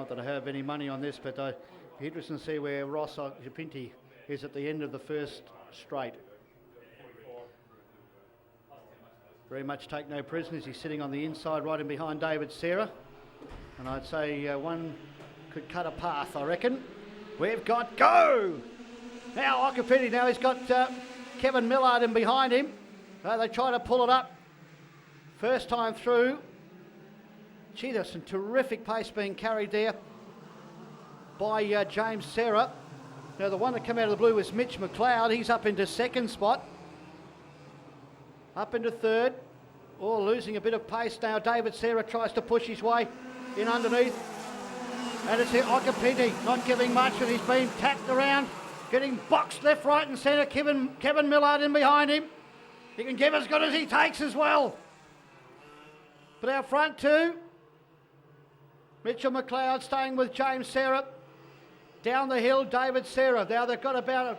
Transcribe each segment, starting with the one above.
Not that I have any money on this, but I'd be interested to see where Ross Japinti is at the end of the first straight. Very much take no prisoners. He's sitting on the inside right in behind David Sarah. And I'd say one could cut a path, I reckon. We've got go! Now Okapiti, now he's got Kevin Millard in behind him. They try to pull it up. First time through. Gee, there's some terrific pace being carried there by James Sarah. Now the one that came out of the blue was Mitch McLeod. He's up into second spot. Up into third. Oh, losing a bit of pace now. David Sarah tries to push his way in underneath. And it's here Okapiti not giving much, and he's been tapped around, getting boxed left, right and centre. Kevin Millard in behind him. He can give as good as he takes as well. But our front two, Mitchell McLeod staying with James Sarah. Down the hill, David Sarah. Now they've got about a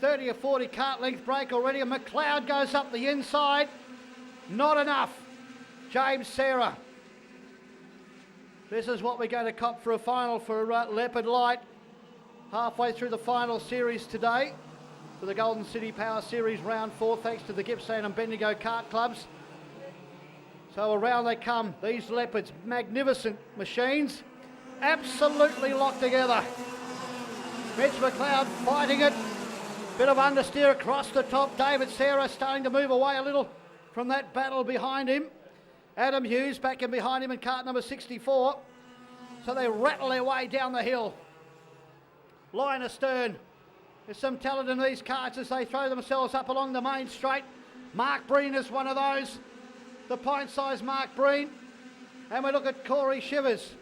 30 or 40 cart length break already, and McLeod goes up the inside. Not enough. James Sarah. This is what we're going to cop for a final for Leopard Light. Halfway through the final series today for the Golden City Power Series round 4, thanks to the Gippsland and Bendigo kart clubs. So around they come, these Leopards, magnificent machines, absolutely locked together. Mitch McLeod fighting it, bit of understeer across the top. David Sarah starting to move away a little from that battle behind him. Adam Hughes back in behind him in cart number 64. So they rattle their way down the hill. Line astern. There's some talent in these carts as they throw themselves up along the main straight. Mark Breen is one of those. The pint-sized Mark Breen. And we look at Corey Shivers.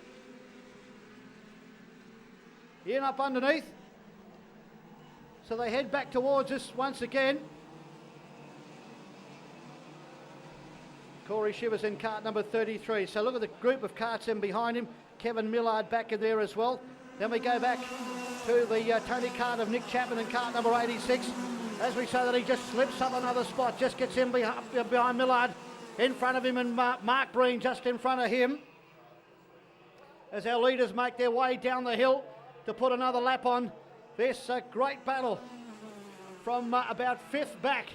In up underneath. So they head back towards us once again. Corey Shivers in cart number 33. So look at the group of carts in behind him. Kevin Millard back in there as well. Then we go back to the Tony cart of Nick Chapman in cart number 86. As we say that, he just slips up another spot, just gets in behind Millard, in front of him, and Mark Breen just in front of him. As our leaders make their way down the hill to put another lap on this great battle from about fifth back.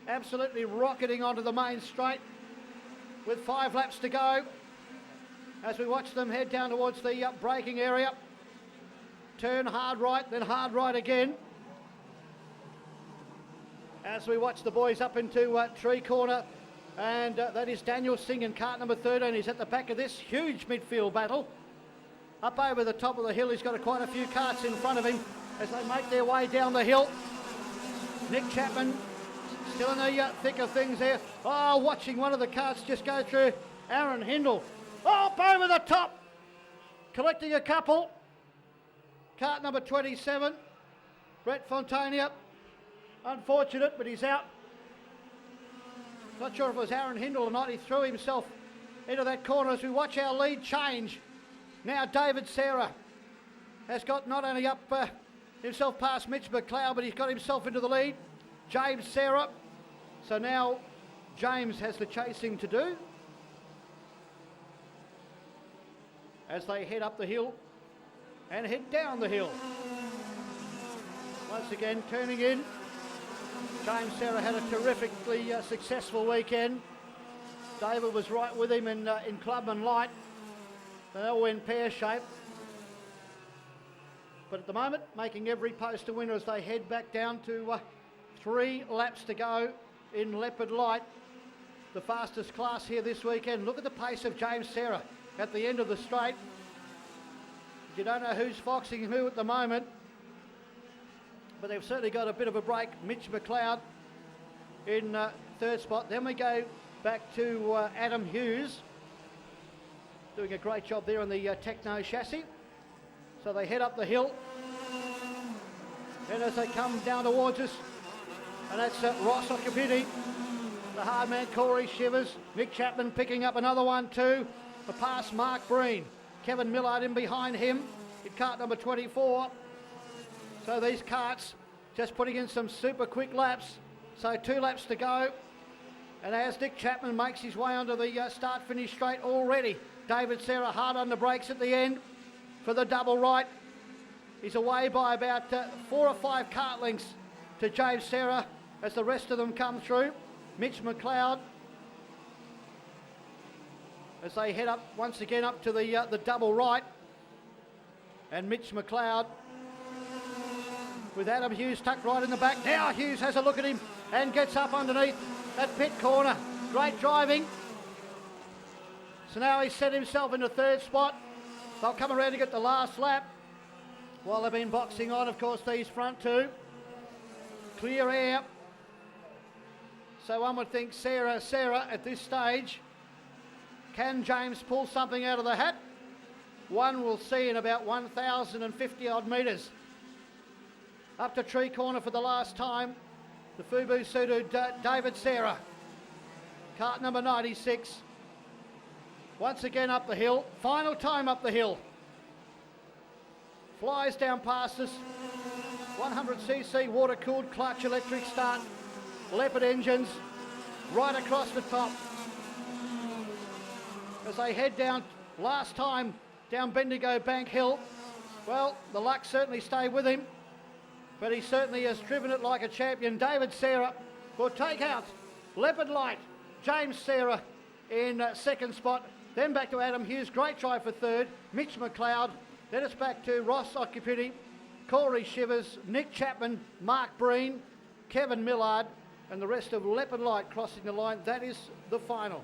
Absolutely rocketing onto the main straight with 5 laps to go as we watch them head down towards the braking area. Turn hard right, then hard right again. As we watch the boys up into Tree Corner, and that is Daniel Singh in cart number 13. He's at the back of this huge midfield battle. Up over the top of the hill, he's got quite a few carts in front of him as they make their way down the hill. Nick Chapman still in the thick of things there. Oh, watching one of the carts just go through Aaron Hindle. Up over the top, collecting a couple. Cart number 27, Brett Fontania. Unfortunate, but he's out. Not sure if it was Aaron Hindle or not. He threw himself into that corner as we watch our lead change. Now David Sarah has got not only up himself past Mitch McLeod, but he's got himself into the lead. James Sarah. So now James has the chasing to do as they head up the hill and head down the hill. Once again turning in. James Sarah had a terrifically successful weekend. David was right with him in Clubman Light. They all in pear shape. But at the moment, making every post a winner as they head back down to 3 laps to go in Leopard Light. The fastest class here this weekend. Look at the pace of James Sarah at the end of the straight. You don't know who's foxing who at the moment, but they've certainly got a bit of a break. Mitch McLeod in third spot. Then we go back to Adam Hughes, doing a great job there on the Techno chassis. So they head up the hill, and as they come down towards us, and that's Ross Okapiti, the hard man Corey Shivers, Nick Chapman picking up another one too, past Mark Breen. Kevin Millard in behind him in cart number 24. So these carts just putting in some super quick laps. So 2 laps to go. And as Nick Chapman makes his way onto the start-finish straight already, David Sarah hard on the brakes at the end for the double right. He's away by about 4 or 5 cart lengths to James Sarah as the rest of them come through. Mitch McLeod as they head up once again up to the double right. And Mitch McLeod with Adam Hughes tucked right in the back. Now Hughes has a look at him and gets up underneath that pit corner. Great driving. So now he's set himself in the third spot. They'll come around to get the last lap. While they've been boxing on, of course, these front two. Clear air. So one would think Sarah at this stage. Can James pull something out of the hat? One will see in about 1,050 odd metres. Up to tree corner for the last time. The FUBU suited David Sarah. Cart number 96. Once again up the hill. Final time up the hill. Flies down past us. 100cc water-cooled clutch electric start. Leopard engines right across the top. As they head down, last time down Bendigo Bank Hill. Well, the luck certainly stayed with him, but he certainly has driven it like a champion. David Sarah will take out Leopard Light. James Sarah in second spot. Then back to Adam Hughes. Great try for third. Mitch McLeod. Then it's back to Ross Occupity, Corey Shivers, Nick Chapman, Mark Breen, Kevin Millard, and the rest of Leopard Light crossing the line. That is the final.